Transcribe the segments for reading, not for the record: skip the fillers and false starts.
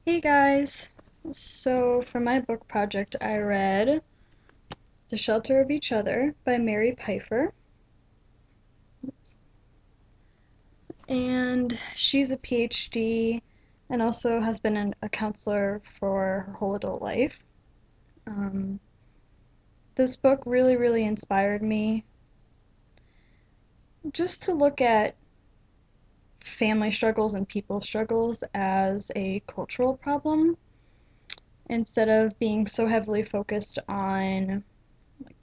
Hey guys! So, for my book project, I read The Shelter of Each Other by Mary Pfeiffer. And she's a PhD and also has been a counselor for her whole adult life. Um, this book really inspired me just to look at family struggles and people struggles as a cultural problem instead of being so heavily focused on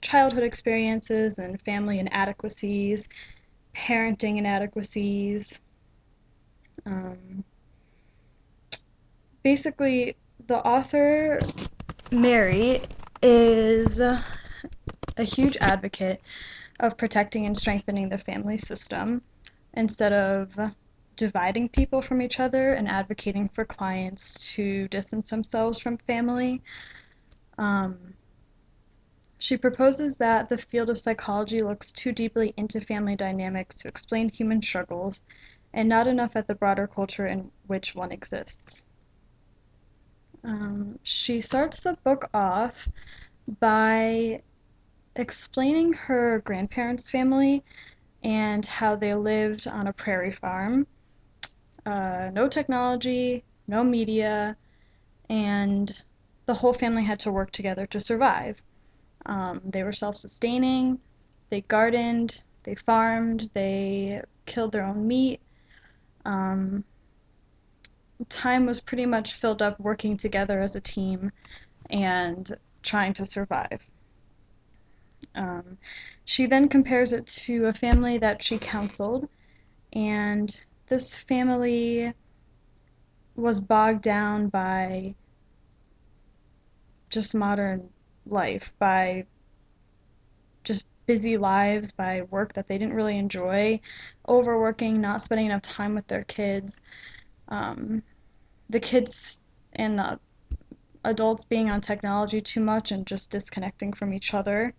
childhood experiences and family inadequacies, parenting inadequacies. Um, Basically, the author, Mary, is a huge advocate of protecting and strengthening the family system instead of dividing people from each other and advocating for clients to distance themselves from family. Um, She proposes that the field of psychology looks too deeply into family dynamics to explain human struggles, and not enough at the broader culture in which one exists. She starts the book off by explaining her grandparents' family and how they lived on a prairie farm. No technology, no media, and the whole family had to work together to survive. They were self-sustaining, they gardened, they farmed, they killed their own meat. Um, Time was pretty much filled up working together as a team and trying to survive. Um, she then compares it to a family that she counseled, and this family was bogged down by just modern life, by just busy lives, by work that they didn't really enjoy, overworking, not spending enough time with their kids, um, the kids and the adults being on technology too much and just disconnecting from each other.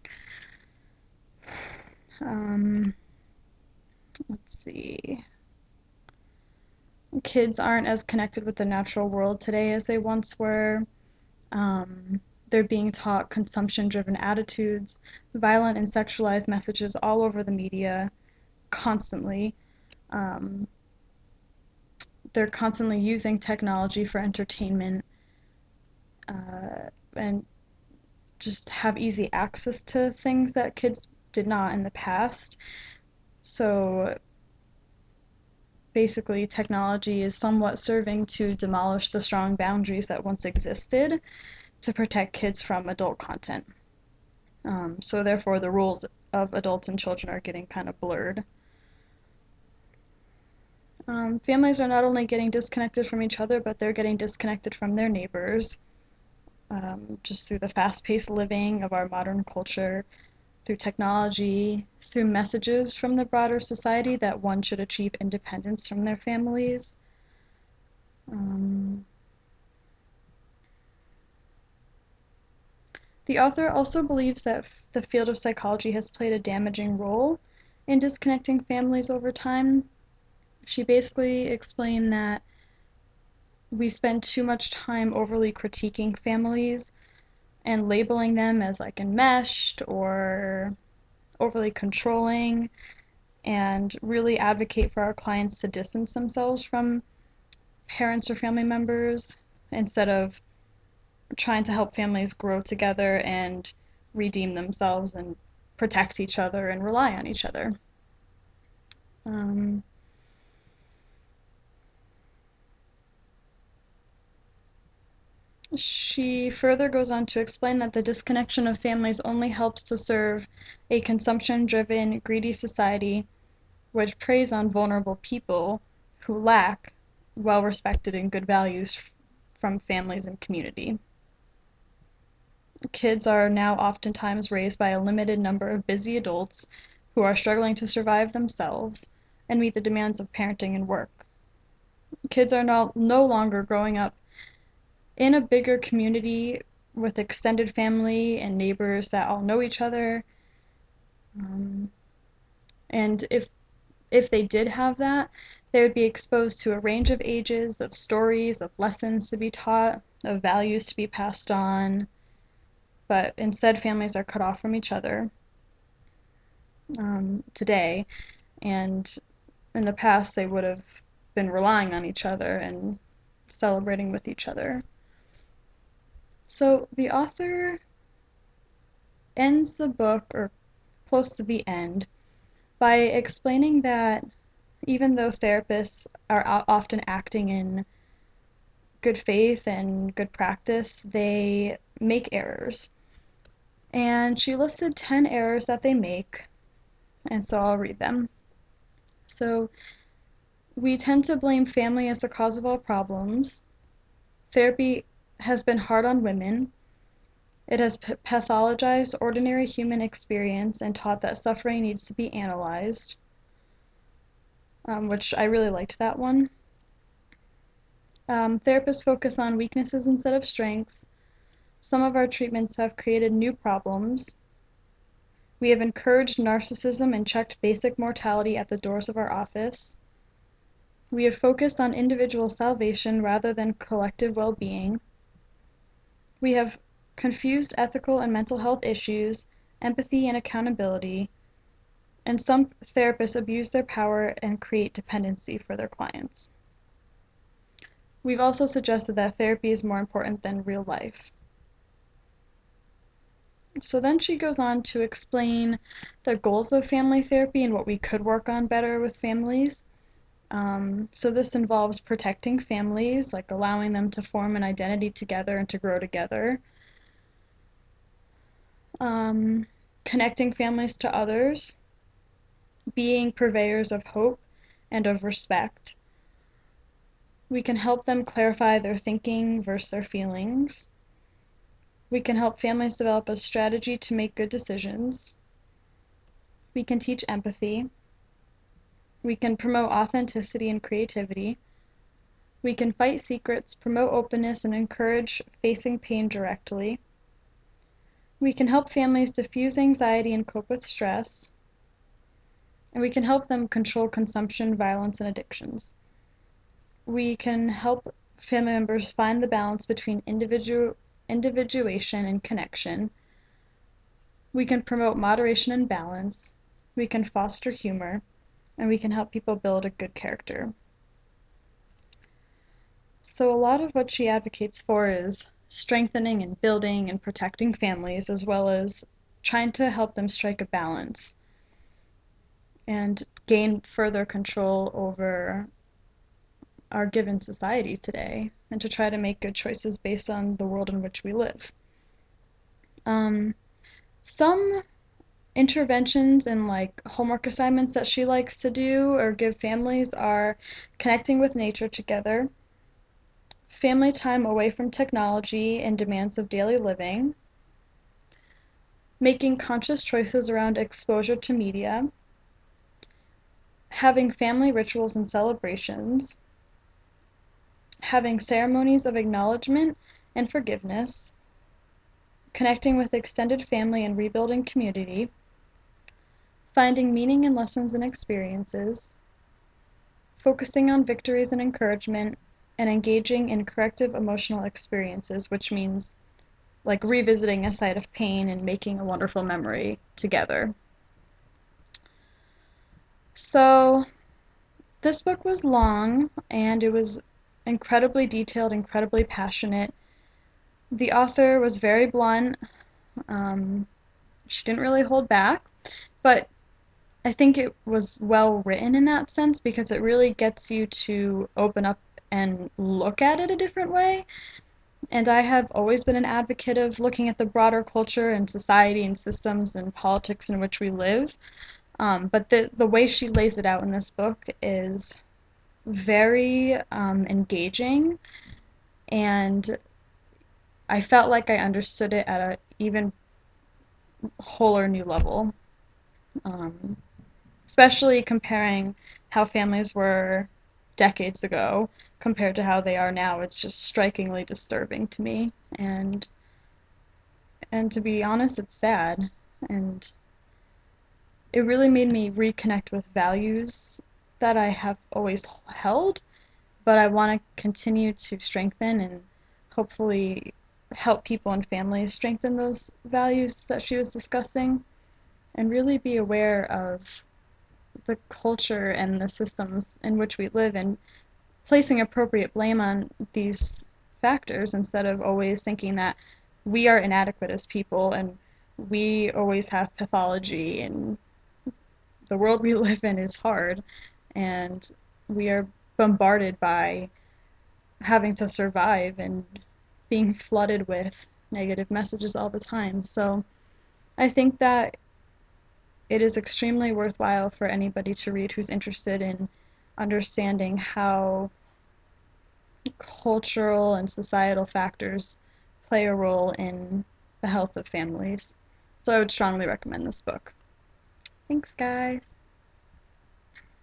Um, let's see. Kids aren't as connected with the natural world today as they once were. They're being taught consumption driven attitudes, violent and sexualized messages all over the media constantly. Um, they're constantly using technology for entertainment and just have easy access to things that kids did not in the past. So basically, technology is somewhat serving to demolish the strong boundaries that once existed to protect kids from adult content. So therefore, the rules of adults and children are getting kind of blurred. Families are not only getting disconnected from each other, but they're getting disconnected from their neighbors, just through the fast-paced living of our modern culture, through technology, through messages from the broader society that one should achieve independence from their families. Um, the author also believes that the field of psychology has played a damaging role in disconnecting families over time. She basically explained that we spend too much time overly critiquing families and labeling them as like enmeshed or overly controlling, and really advocate for our clients to distance themselves from parents or family members instead of trying to help families grow together and redeem themselves and protect each other and rely on each other. Um, She further goes on to explain that the disconnection of families only helps to serve a consumption driven, greedy society which preys on vulnerable people who lack well respected and good values from families and community. Kids are now oftentimes raised by a limited number of busy adults who are struggling to survive themselves and meet the demands of parenting and work. Kids are no longer growing up in a bigger community with extended family and neighbors that all know each other. Um, and if they did have that, They would be exposed to a range of ages, of stories, of lessons to be taught, of values to be passed on, but instead families are cut off from each other today, and in the past they would have been relying on each other and celebrating with each other. So the author ends the book, or close to the end, by explaining that even though therapists are often acting in good faith and good practice, they make errors. And she listed 10 errors that they make, and so I'll read them. So, we tend to blame family as the cause of all problems. Therapy has been hard on women. It has pathologized ordinary human experience and taught that suffering needs to be analyzed, which I really liked that one. Therapists focus on weaknesses instead of strengths. Some of our treatments have created new problems. We have encouraged narcissism and checked basic mortality at the doors of our office. We have focused on individual salvation rather than collective well-being. We have confused ethical and mental health issues, empathy and accountability, and some therapists abuse their power and create dependency for their clients. We've also suggested that therapy is more important than real life. So then she goes on to explain the goals of family therapy and what we could work on better with families. So this involves protecting families, like allowing them to form an identity together and to grow together. Connecting families to others, being purveyors of hope and of respect. We can help them clarify their thinking versus their feelings. We can help families develop a strategy to make good decisions. We can teach empathy. We can promote authenticity and creativity. We can fight secrets, promote openness, and encourage facing pain directly. We can help families diffuse anxiety and cope with stress. And we can help them control consumption, violence, and addictions. We can help family members find the balance between individuation and connection. We can promote moderation and balance. We can foster humor. And we can help people build a good character. So a lot of what she advocates for is strengthening and building and protecting families, as well as trying to help them strike a balance and gain further control over our given society today, and to try to make good choices based on the world in which we live. Some interventions and like homework assignments that she likes to do or give families are connecting with nature together, family time away from technology and demands of daily living, making conscious choices around exposure to media, having family rituals and celebrations, having ceremonies of acknowledgement and forgiveness, connecting with extended family and rebuilding community, finding meaning in lessons and experiences, focusing on victories and encouragement, and engaging in corrective emotional experiences, which means like revisiting a site of pain and making a wonderful memory together. So this book was long, and it was incredibly detailed, incredibly passionate. The author was very blunt. She didn't really hold back, but I think it was well written in that sense because it really gets you to open up and look at it a different way. And I have always been an advocate of looking at the broader culture and society and systems and politics in which we live. But the way she lays it out in this book is very engaging, and I felt like I understood it at an even wholer new level, especially comparing how families were decades ago compared to how they are now. It's just strikingly disturbing to me, and to be honest, it's sad, and it really made me reconnect with values that I have always held, but I want to continue to strengthen and hopefully help people and families strengthen those values that she was discussing and really be aware of the culture and the systems in which we live and placing appropriate blame on these factors instead of always thinking that we are inadequate as people and we always have pathology and the world we live in is hard and we are bombarded by having to survive and being flooded with negative messages all the time. So I think that it is extremely worthwhile for anybody to read who's interested in understanding how cultural and societal factors play a role in the health of families. So I would strongly recommend this book. Thanks, guys.